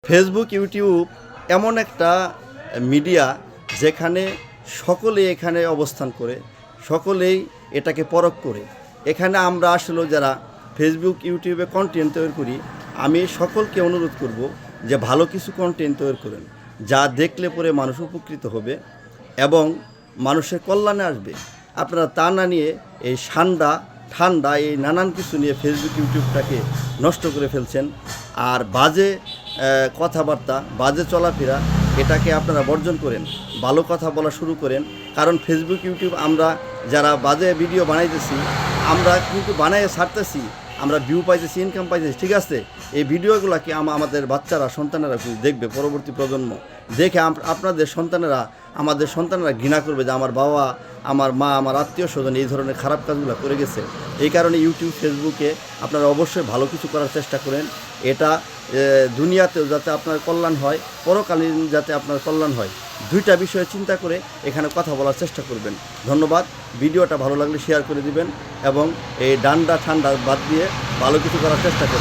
Facebook, YouTube এমন একটা media যেখানে সকলে এখানে অবস্থান করে, সকলেই এটাকে পরখ করে। এখানে আমরা আসলে যারা ফেসবুক, ইউটিউবে কন্টেন্ট তৈরি করি, আমি সকলকে অনুরোধ করব যে ভালো কিছু কন্টেন্ট তৈরি করেন, যা দেখলে পরে মানুষ উপকৃত হবে এবং মানুষের কল্যাণে আসবে। আপনারা তা না নিয়ে এই ঠান্ডা এই নানান কিছু নিয়ে ফেসবুক, ইউটিউবটাকে নষ্ট করে ফেলছেন। আর বাজে কথাবার্তা, বাজে চলাফেরা, এটাকে আপনারা বর্জন করেন, ভালো কথা বলা শুরু করেন। কারণ ফেসবুক, ইউটিউব আমরা যারা বাজে ভিডিও বানাইতেছি, আমরা কিন্তু বানাইয়ে ছাড়তেছি, আমরা ভিউ পাইতেছি, ইনকাম পাইতেছি, ঠিক আছে। এই ভিডিওগুলোকে আমাদের বাচ্চারা, সন্তানেরা দেখবে, পরবর্তী প্রজন্ম দেখে আমাদের সন্তানেরা ঘৃণা করবে যে আমার বাবা, আমার মা, আমার আত্মীয় স্বজন এই ধরনের খারাপ কাজগুলো করে গেছে। এই কারণে ইউটিউব, ফেসবুকে আপনারা অবশ্যই ভালো কিছু করার চেষ্টা করেন। এটা দুনিয়াতেও যাতে আপনার কল্যাণ হয়, পরকালীন যাতে আপনার কল্যাণ হয়, দুইটা বিষয়ে চিন্তা করে এখানে কথা বলার চেষ্টা করবেন। ধন্যবাদ। ভিডিওটা ভালো লাগলে শেয়ার করে দিবেন এবং এই ঠান্ডা বাদ দিয়ে ভালো কিছু করার চেষ্টা করবেন।